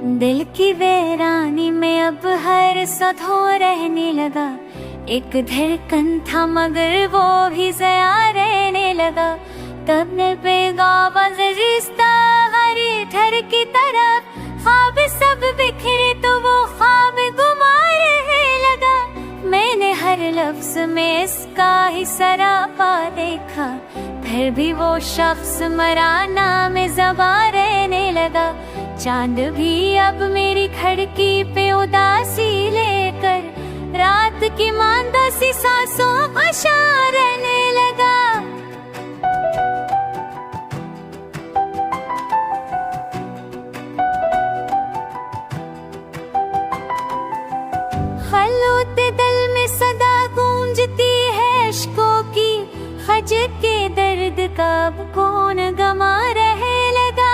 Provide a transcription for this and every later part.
दिल की वीरानी में अब हर सधो रहने लगा। एक धड़कन था मगर वो भी ज़या रहने लगा। तब दिल पे गावज़ रिश्ता हरी ठर की तरफ, ख्वाब सब बिखरे तो वो ख्वाब गुमा रहने लगा। मैंने हर लफ्ज में इसका ही सरापा देखा, फिर भी वो शख्स मरा नाम ज़बा रहने लगा। चांद भी अब मेरी खिड़की पे उदासी लेकर रात की मांदा सी सांसों आशा रहने लगा। खलूत दिल में सदा गूंजती है इश्कों की, खज के दर्द का अब कौन गमा रहे लगा।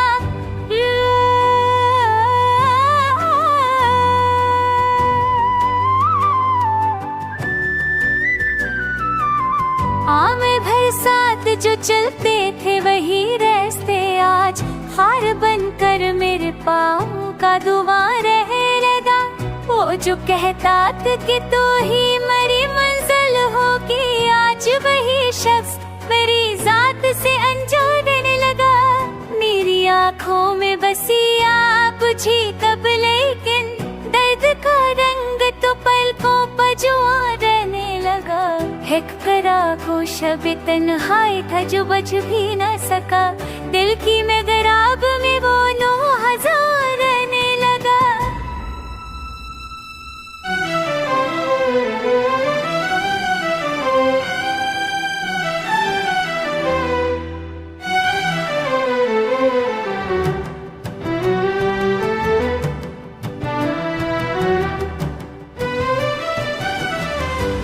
आम भर साथ जो चलते थे वही रास्ते आज हार बनकर मेरे पाँव का दुआ रहे लगा। वो जो कहता था कि तू ही मेरी मंजिल होगी, आज वही शख्स मेरी जात से अंजूर देने लगा। मेरी आँखों में बसी आप बुझी कब, लेकिन दर्द का रंग तो पलकों पर जुआ रहने लगा। एक करा को शब तन्हाई था जो बच भी न सका, दिल की मेहराब में वो 9000 रहने लगा।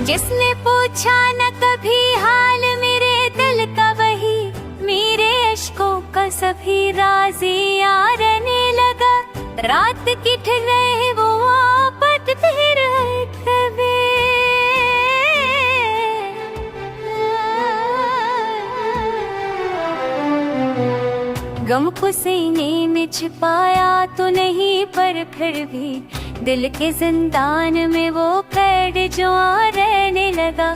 जिसने पूछा न कभी हाल मेरे दिल का, वही मेरे इश्कों का सभी राज़ी रहने लगा। रात की ठहरे वो आपत फिर ठहरे, गम को सीने में छिपाया तो नहीं, पर फिर भी दिल के जिंदान में वो कैद जो रहने लगा।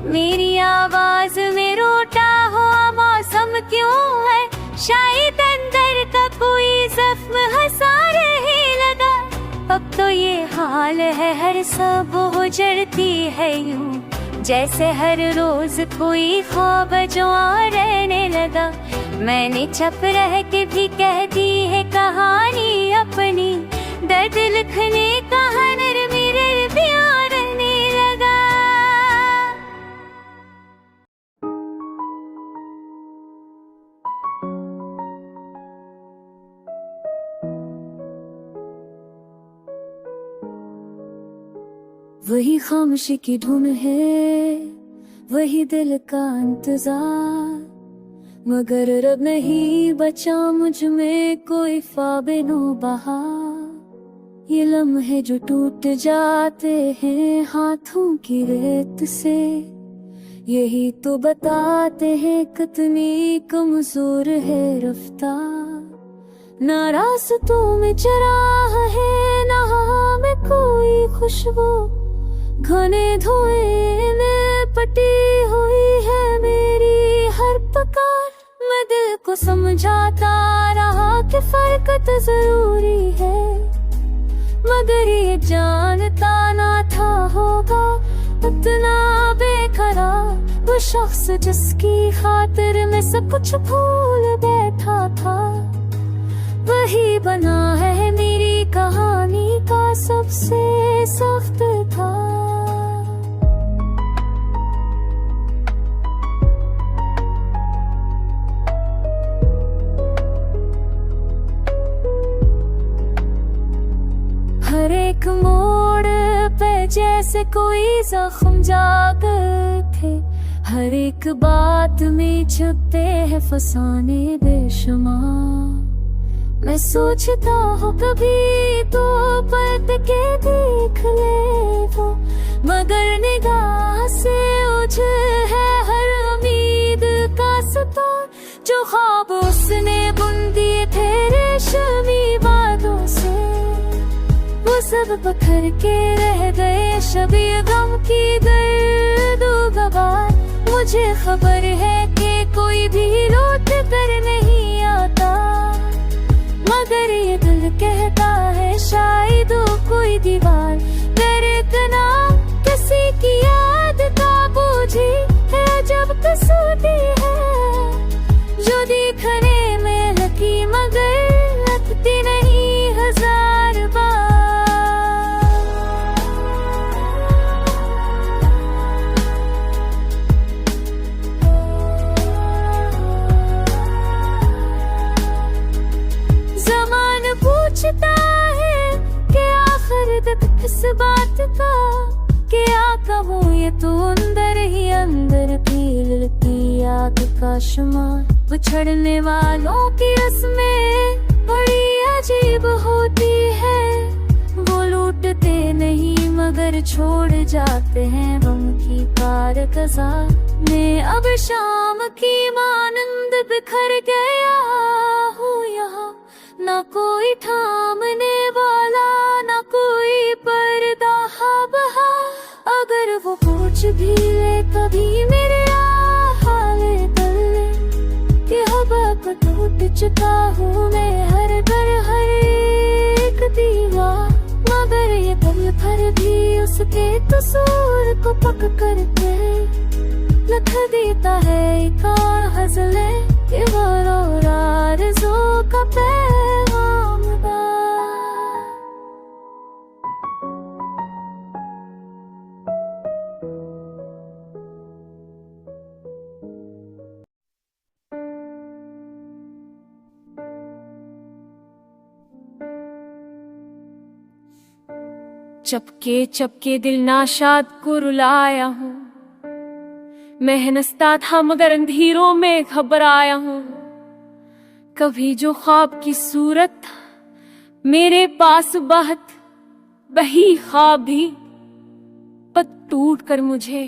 मेरी आवाज में रोता हुआ मौसम क्यों है, शायद अंदर का कोई जख्म हंसा रहे लगा। अब तो ये हाल है हर सब गुजरती है यूं, जैसे हर रोज कोई ख्वाब जो रहने लगा। मैंने चुप रह के भी कह दी है कहानी अपनी, दर्द लिखने का हुनर मेरे प्यार रहने लगा। वही खामोशी की धुन है, वही दिल का इंतजार, मगर रब नहीं बचा मुझ में कोई ख्वाब-ए-नो बहार। ये लम्हे जो टूट जाते हैं हाथों की रेत से, यही तो बताते हैं कितनी कमजोर है रफ्तार। ना रास्तों में चराह है ना हवा में कोई खुशबू, घने धुएं में पटी हुई है मेरी हर पुकार। मैं दिल को समझाता रहा कि फर्कत जरूरी है, मगर ये जानता ना था होगा इतना बेकरार। वो शख्स जिसकी खातिर मैं सब कुछ भूल बैठा था, वही बना है मेरी कहानी का सबसे सख्त था। हर एक मोड़ पे जैसे कोई जख्म जाग थे, हर एक बात में छुपते हैं फसाने बेशुमार। मैं सोचता हूँ कभी तो पलट के देख ले वो, मगर निगाह से ओझल है हर उम्मीद का सितार। जो ख्वाब उसने बुन दिए थे रेशमी बादों से, सब पत्थर के रह गए शबी गम की दर्द गवार। मुझे खबर है कि कोई भी लौट कर नहीं आता, मगर ये दिल कहता है शायद कोई दीवार तेरे तना किसी की याद का बोझी है। जब कसौटी है जो दिखने में लकी मगर लगती नहीं हजार बार। ज़माना पूछता है कि आखिर तक किस बात का, क्या कहूँ ये तो अंदर ही अंदर की आग का शुमार। बिछड़ने वालों की रस्में बड़ी अजीब होती है, वो लूटते नहीं मगर छोड़ जाते हैं गम की कारगज़ा में। अब शाम की मानंद बिखर गया हूँ यहाँ, ना कोई थामने वाला ना कोई पर्दा बहा। अगर वो पूछ भी ले कभी मेरे हाल कर ले कि हवा को टूट चुका हूँ मैं हर घर हर एक दीवार। मगर ये पल भर भी उसके कसूर को पक करके लिख देता है एक और गज़ले कि वो और आरज़ू का पैगाम बा। चपके चपके दिल नाशाद को रुलाया हूँ, मैं हंसता था मगर अंधेरों में घबराया हूँ। कभी जो ख्वाब की सूरत मेरे पास बहत वही ख्वाब भी पत टूट कर मुझे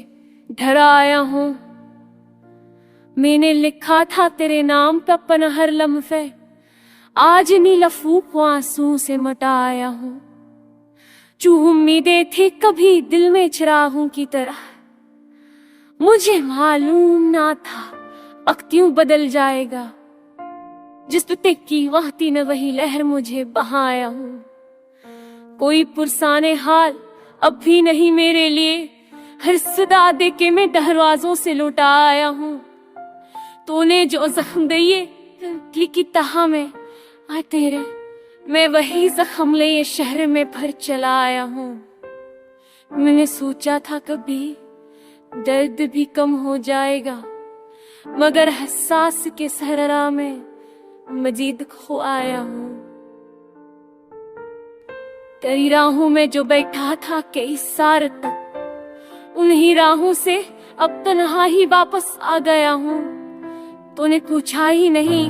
डराया हूँ। मैंने लिखा था तेरे नाम पे अपना हर लम्हे, आज इन्हीं लफ्ज़ों आंसू से मटाया हूँ। जो उम्मीदें थी कभी दिल में चिरागों की तरह, मुझे मालूम ना था वक्त यूं बदल जाएगा। जिस तुते की वहती न वही लहर मुझे बहाया हूँ। कोई पुरसाने हाल अब भी नहीं मेरे लिए, हर सदा दे के मैं दरवाजों से लौटा आया हूँ। तूने जो जख्म दिए दिल की तह में आ तेरे, मैं वही जख्म ले ये शहर में भर चला आया हूँ। मैंने सोचा था कभी दर्द भी कम हो जाएगा, मगर हसास के सहरा में मजीद खो आया हूँ। तेरी राहों में जो बैठा था कई साल तक, उन्हीं राहों से अब तन्हा ही वापस आ गया हूँ। तूने पूछा ही नहीं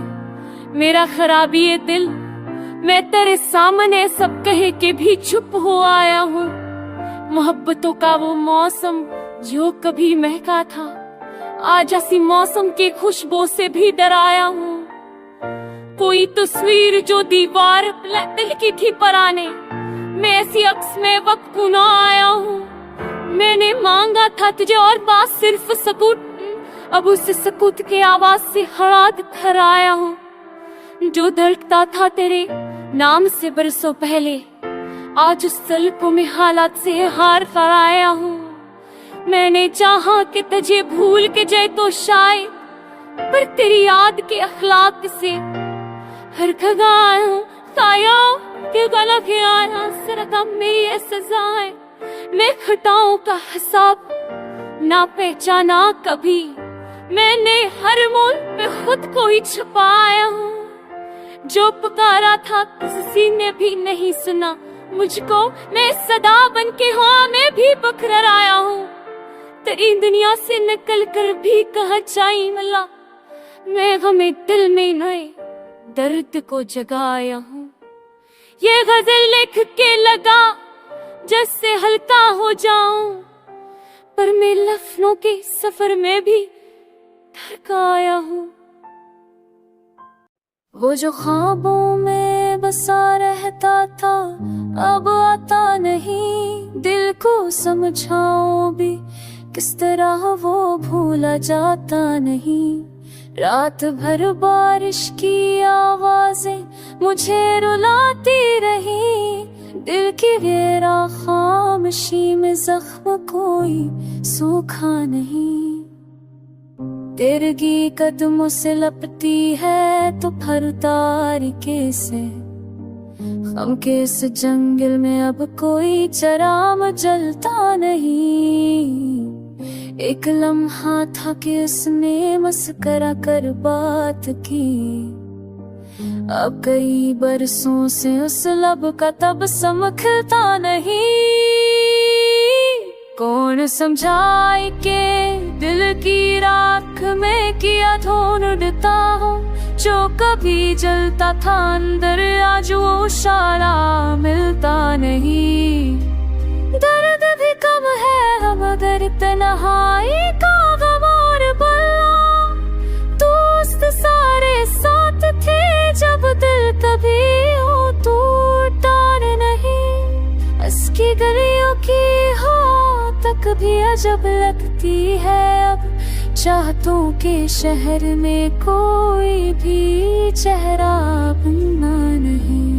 मेरा खराबी ये दिल, मैं तेरे सामने सब कहे के भी चुप हो आया हूँ। मोहब्बतों का वो मौसम जो कभी महका था, आज ऐसी मौसम की खुशबू से भी डराया हूँ। कोई तस्वीर जो दीवार दिल की थी पराने, मैं ऐसी अक्स में वक्त गुना आया हूँ। मैंने मांगा था तुझे और बात सिर्फ सकूत, अब उस सकूत के आवाज से हराद कर आया हूँ। जो धड़कता था तेरे नाम से बरसों पहले, आज उस तलपों में हालात से हार कर आया हूँ। मैंने चाहा कि तुझे भूल के जाए तो शायद, पर तेरी याद के अखलाक से हर खगाया हूँ। के गला के आया सरकम मेरी ये सजाएं, मैं खताओं का हिसाब ना पहचाना कभी। मैंने हर मोड़ पे खुद को ही छुपाया हूँ। जो पुकारा था किसी ने भी नहीं सुना मुझको, मैं सदा बन के हाँ मैं भी बकरार आया हूँ। तेरी दुनिया से निकल कर भी कहा जाई मला, मैं हमें दिल में नए दर्द को जगाया हूँ। ये गजल लिख के लगा जैसे हल्का हो जाऊं, पर मैं लफ्ज़ों के सफर में भी थक आया हूँ। वो जो ख्वाबों में बसा रहता था अब आता नहीं। दिल को समझाओ भी किस तरह वो भूला जाता नहीं। रात भर बारिश की आवाजें मुझे रुलाती रही। दिल की गहरा खामोशी में जख्म कोई सूखा नहीं। तिरगी कदमों से लपटी है तो फर तारीके से। हम के इस जंगल में अब कोई चराम जलता नहीं। एक लम्हा था कि उसने मस्करा कर बात की। अब कई बरसों से उस लब का तबस्सुम खिलता नहीं। कौन समझाए के दिल की राख में किया ढूंढता हूँ जो कभी जलता था अंदर, आज वो उजाला मिलता नहीं। दर्द भी कम है मगर तन्हाई का गम और बल्ला। दोस्त सारे साथ थे जब दिल कभी हो टूटा नहीं। इसकी गलियों की हो तक भी अजब लगती है अब। चाहतों के शहर में कोई भी चेहरा अपना नहीं।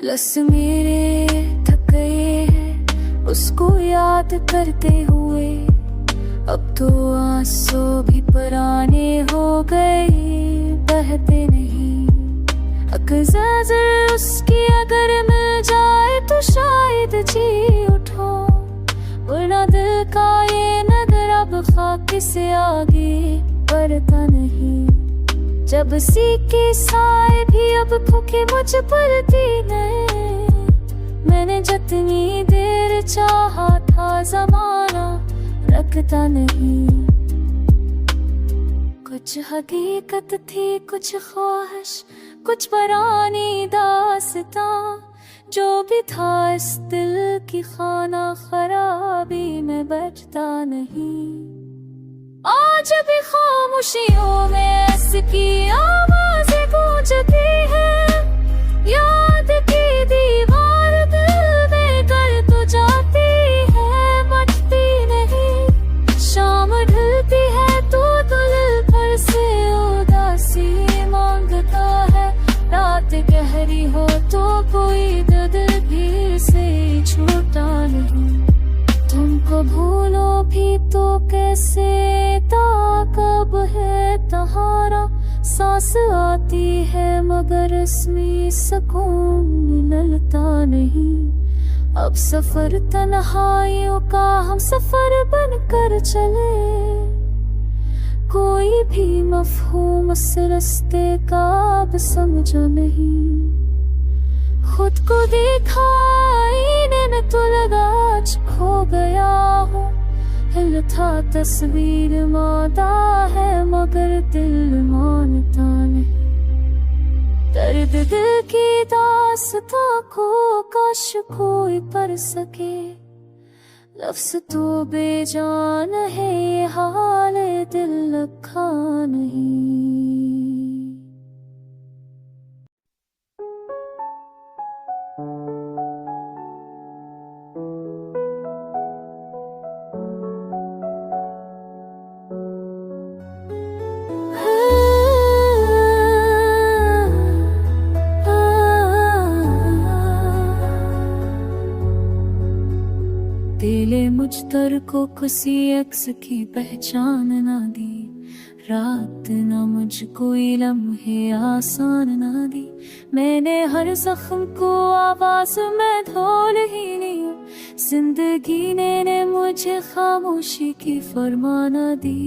लस मेरे थक गए हैं उसको याद करते हुए। अब तो आंसू भी पुराने हो गए बहते नहीं। अक्सर उसकी अगर मिल जाए तो शायद जी उठो। वरना दिल का ये नगर अब खाक से आगे बढ़ता नहीं। जब सीके साए भी अब फूके मुझ पर दीने। मैंने जितनी देर चाहा था ज़माना रखता नहीं। कुछ हकीकत थी कुछ ख्वाहिश कुछ पुरानी दास्तां। जो भी था इस दिल की खाना खराबी में बचता नहीं। आज भी खामोशियों में इसकी आवाज़ें गूंजती है। याद की दीवार दिल में कर तो जाती है मटती नहीं। शाम ढलती है तो दिल पर से उदासी मांगता है। रात गहरी हो तो कोई दिल भीड़ से छूटा नहीं। तुमको भूलो भी तो कैसे ताकब है तहारा। सांस आती है मगर इसमें सुकून मिलता नहीं। अब सफर तन्हाइयों का हम सफर बनकर चले। कोई भी मफहूम इस रास्ते का अब समझो नहीं। खुद को देखा आईने में तो लगा खो गया हूँ। हिल था तस्वीर मादा है मगर दिल मानता नहीं। दर्द दिल की दास्तां को काश कोई पढ़ सके। लफ्ज़ तो बेजान है ये हाल दिल लखा नहीं। दिले मुझ तर को किसी अक्स की पहचान ना दी। रात ना मुझको लम्हे आसान ना दी। मैंने हर जख्म को आवाज में ढोल ही लिया। जिंदगी ने मुझे खामोशी की फरमाना दी।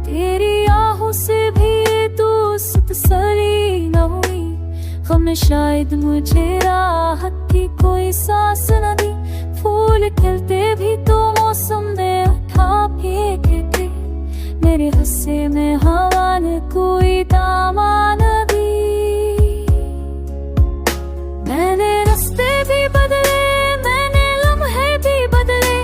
तेरी आहों से भी दोस्त सली न हुई। गम शायद मुझे राहत की कोई सांस न दी। फूल खिलते भी तो मौसम ने उठा फेंके थे। मेरे हिस्से में हवा ने कोई दामन दी। मैंने रास्ते भी बदले मैंने लम्हे भी बदले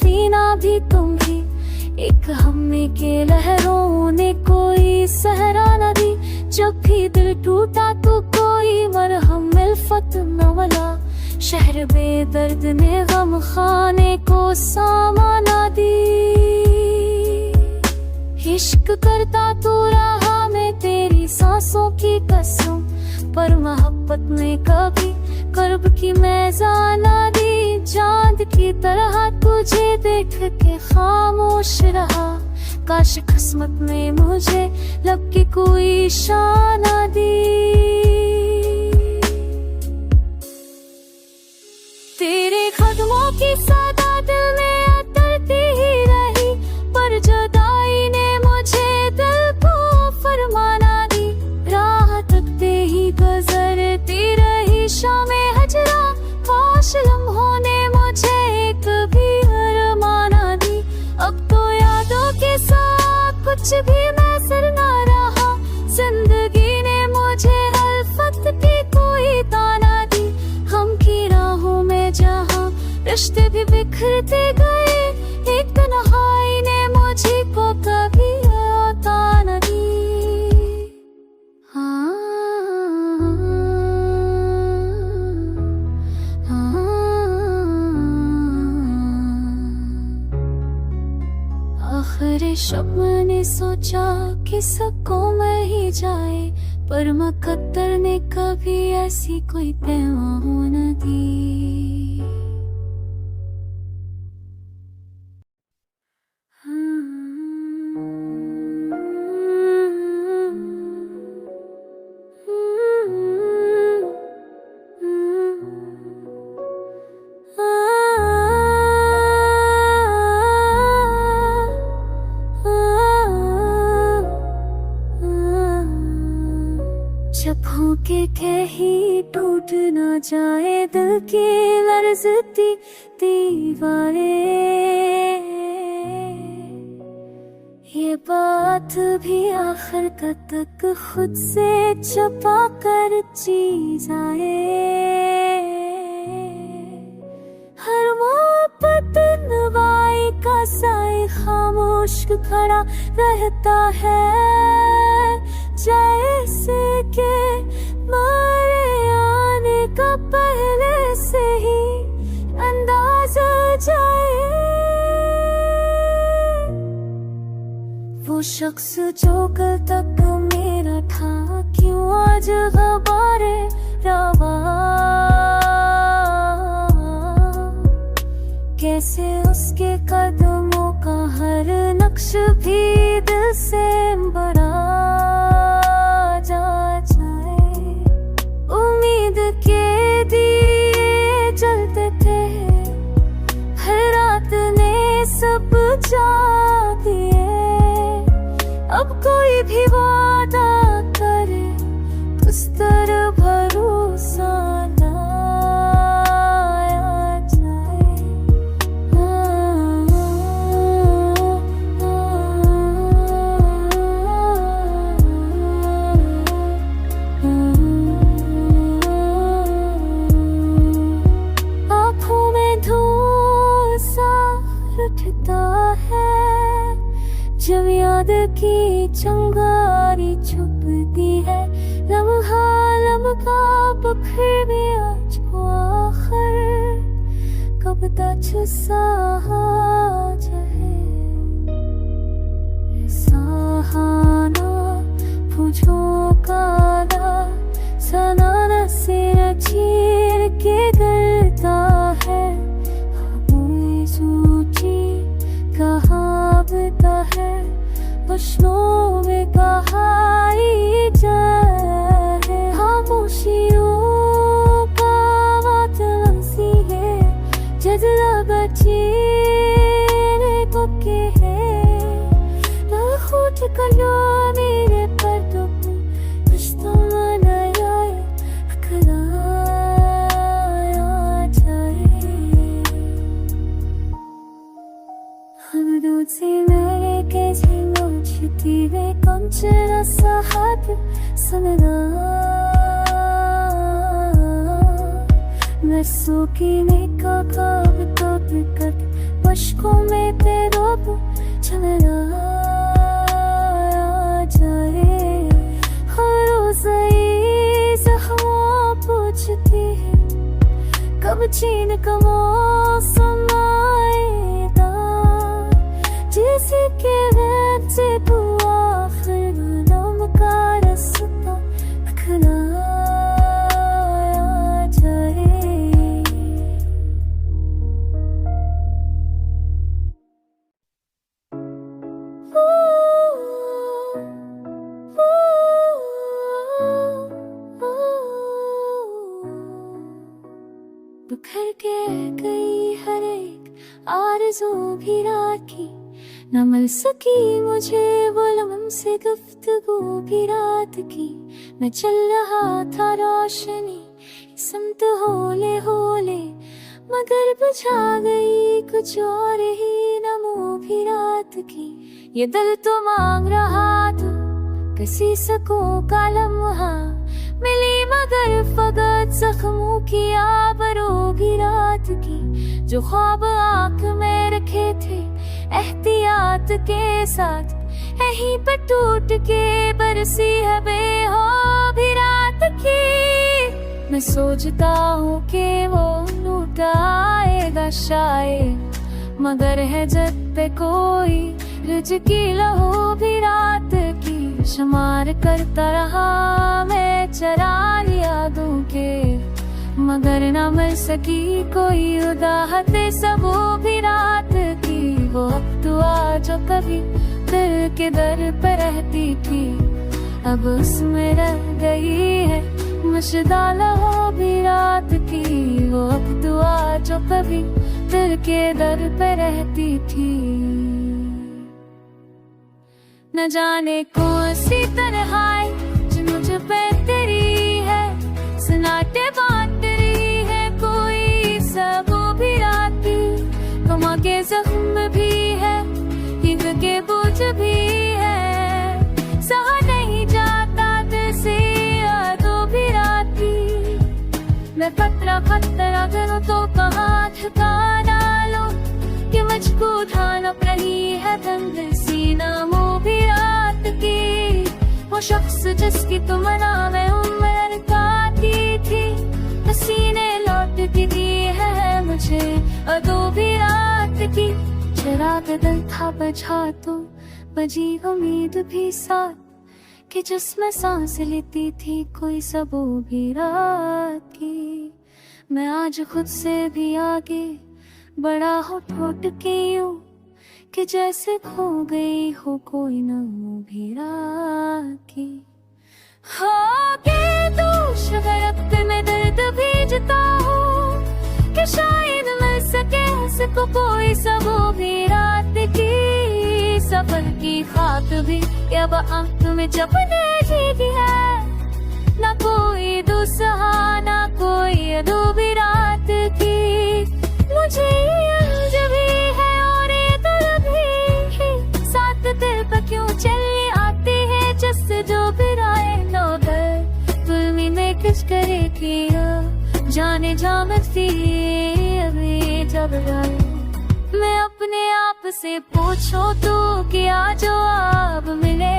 सीना भी तुम ही। एक हमें के लहरों ने कोई सहरा न दी। जब भी दिल टूटा तो कोई मरहम मिल्फत न मिला। शहर बेदर्द ने गम खाने को सामाना दी। इश्क करता तू रहा मैं तेरी सांसों की कसम, पर मोहब्बत ने कभी कर्ब की मैज़ान ना दी। चांद की तरह तुझे देख के खामोश रहा। काश किस्मत ने मुझे लब की कोई शान ना दी। तेरे कदमों की सदा दिल में अतरती ही रही, पर जुदाई ने मुझे दिल को फरमाना दी। राह तकते ही गुजरती रही शामे हजरा। काश लम्हों ने मुझे एक भी अरमाना दी। अब तो यादों के साथ कुछ भी मैसर ना रहा। जिंदगी ने मुझे अल्फत की कोई ताना दी। हम की राहों में जहाँ रिश्ते भी बिखरते गए, एक तन्हाई ने मुझे को कभी आता न दी। आखिर शब मैंने सोचा कि सबको मैं ही जाए, पर मुकद्दर ने कभी ऐसी कोई पैमाना न दी। जब होके कहीं टूट ना जाए दिल की लर्ज़ती दीवारें, ये बात भी आखिर तक खुद से छुपा कर चीज आए। हर मोहब्बत नवाई का साए खामोश खड़ा रहता है, जैसे के मारे आने का पहले से ही अंदाजा जाए। वो शख्स जो कल तक मेरा था, क्यों आज गबारे रवा। कैसे उसके कदमों का हर नक्श भी दिल से बड़ा जा जाए। उम्मीद के दिए जलते थे, हर रात ने सब जा दिए। अब कोई भी वादा करे उस तरह भरोसा ना जाए। आँखों में धुआं सा उठता है, जब याद की चिंगारी छुपती है। लम्हा लम्हा बिखर भी आज को आखिर कब तक सा जाए। सहाना पूछो काला सनाना सिर चीर के गिरता है। हमें सूची कहाँ बता है, बशनों में कहाई जाए। खामोशियों का वातम सी है, जजला बचीने को के है। खुद कलो मेरे पर तो रिश्तों में नया खलाया जाए। हम दूध से मेरे के मुझती वे कंचरा सा हाथ सनदा। मैं सूखी ने का कब तो दिक्कत अश्कों में तेरा चला जाए। हर रोज ये जख्मों पूछती है कब चैन का मौसम आएगा। जैसे के रैब से तू आखिर नम का रास्ता दिखला जाए। बिखर के गई हर एक आरज़ू भी रात की, न मिल सकी मुझे वो लम्हे गुफ्तगू भी रात की। मैं चल रहा था रोशनी समत होले होले, मगर बुझा गई कुछ और ही नमो भी रात की। ये दिल तो मांग रहा था किसी सकूं का लम्हा, मिली मगर फकत जख्मों की आबरू भी रात की। जो ख्वाब आंख में रखे थे एहतियात के साथ, यहीं पर टूट के बरसी है बेहो भी रात की। मैं सोचता हूँ कि वो लूट आएगा शायद, मगर है जब पे कोई रुझकी लहू भी रात की। शुमार करता रहा मैं चराग यादों के, मगर न मिल सकी कोई उदाहत सबू भी रात की। वो अब दुआ जो कभी दिल के दर पर रहती थी, अब उसमें रह गई है मुश्ताला हो भी रात की। वो अब दुआ जो कभी दिल के दर पर रहती थी, न जाने कौन सी तन्हाई जो मुझ पे तेरी है, सन्नाटे बांट रही है कोई सबू भी रात की। कमा के जख्म भी है, हिग के बोझ भी है, सहा नहीं जाता दिल से यादों भी रात की। मैं खतरा खतरा करूं तो कहाँ ठिकाना लो, कि मुझको ठान रही है तंग सीना मुँह भी रात की। वो शख्स जिसकी तुमना में उम्र काटी थी, पसीने लौट के दी है मुझे अदो भी रात की। चिराग दिल था बझा तो बजी उम्मीद भी साथ, कि जिसमें सांस लेती थी कोई सबू भी रात की। मैं आज खुद से भी आगे बड़ा हो ठोट के यूं, कि जैसे खो गई हो कोई नमो भी रात की। हाँ के तू शगरत में दर्द भेजता हो, कि शायद मिल सके उसको कोई सबू भी रात की। सफर की खाक भी अब आंख में जपने लगी है, ना कोई दूसरा ना कोई अधूरी रात की। मुझे अंज भी है और ये दिल भी, साथ दिल पर क्यों चली आती है जिससे जो भी राय नो घर फिल्मी में किस करे की जाने जामती अभी जब राय। मैं अपने आप से पूछो तो क्या जवाब मिले,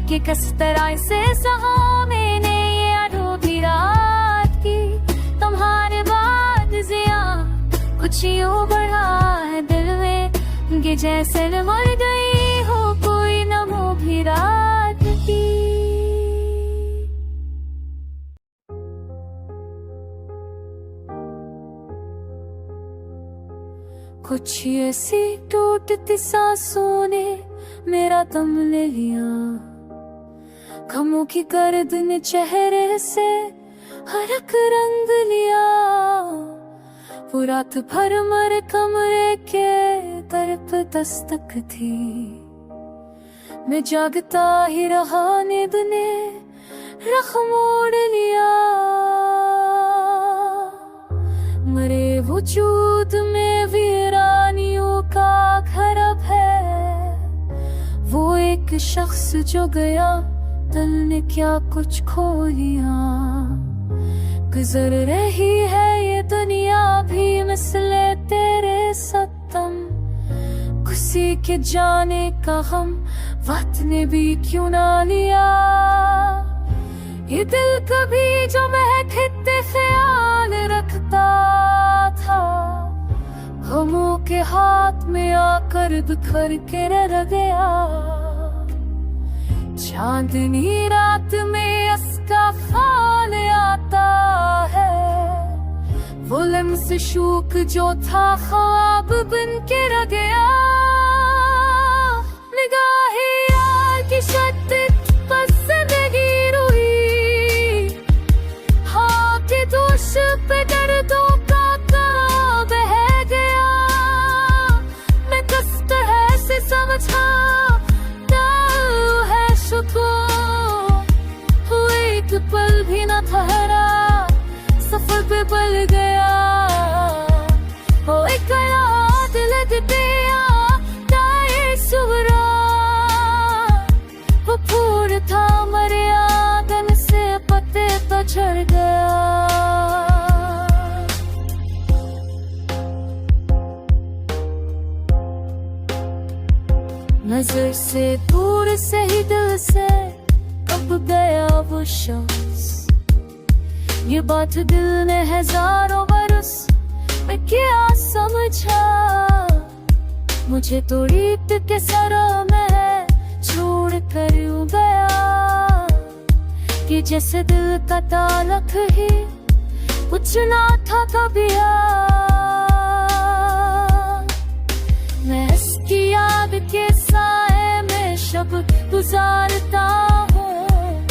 कि किस तरह से सहा मैंने ये अधूरी रात की। तुम्हारे बाद जिया कुछ यूं बढ़ा है दिल में, कि जैसे मर गई हो कोई नमो भी रात की। कुछ ऐसी टूटती सांसों ने मेरा दम ले लिया, गमों की गर्द ने चेहरे से हरक रंग लिया। वो रात भर मर कमरे के दर पे दस्तक थी, मैं जागता ही रहा नींद ने रख मोड़ लिया। मरे वजूद में वीरानियों का घर अब है, वो एक शख्स जो गया दिल ने क्या कुछ खो लिया। गुजर रही है ये दुनिया भी मिसले तेरे सतम, सीख जाने का हम वक्त ने भी क्यों ना लिया। ये दिल कभी जो महकते ख्याल रखता था, गमों के हाथ में आकर बिखर के रह गया। चांदनी रात में उसका फाल आता है, वो लम्स शूक जो था ख्वाब बन के रह गया। निगाहे यार की शद्दत पसंदगी रोई, हाँ के दोष पे दर्दों का ताब बह गया। मैं किस तरह से समझा ना है सुकून, हुए एक पल भी न ठहरा, सफर पे बल गया। ओ एक दिल दिया ताए सुवरा, वो फूल था मरे आदन से पत्ते तो झड़ गया। नजर से दूर से ही दिल से कब गया वो शख्स, ये बात दिल ने हजारों बरस में क्या समझा। मुझे तो रीत के सरों में छोड़ कर यूं गया, कि जैसे दिल का ताल्लुक ही कुछ ना था कभी। मैं इसकी याद के साए में शब गुजारता हूँ,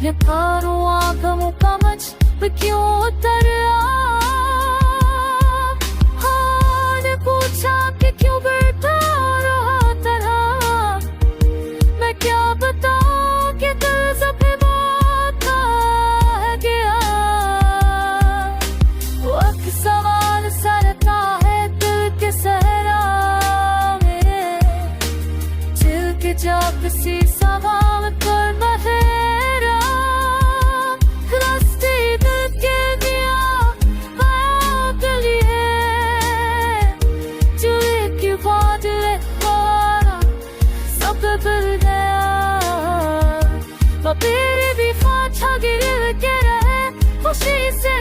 ये कारवां गमों का मुझ पे क्यों उतर हाँ ने पूछा कि क्यों बढ़ता रहा तरह। मैं क्या बताऊं कि दिल सफे बात है गया। वक्त सवाल सरता है दिल के सहरा में, दिल के जा किसी सवाल कर Bahera. But baby, before I tug it, it'll get ahead. Well, she said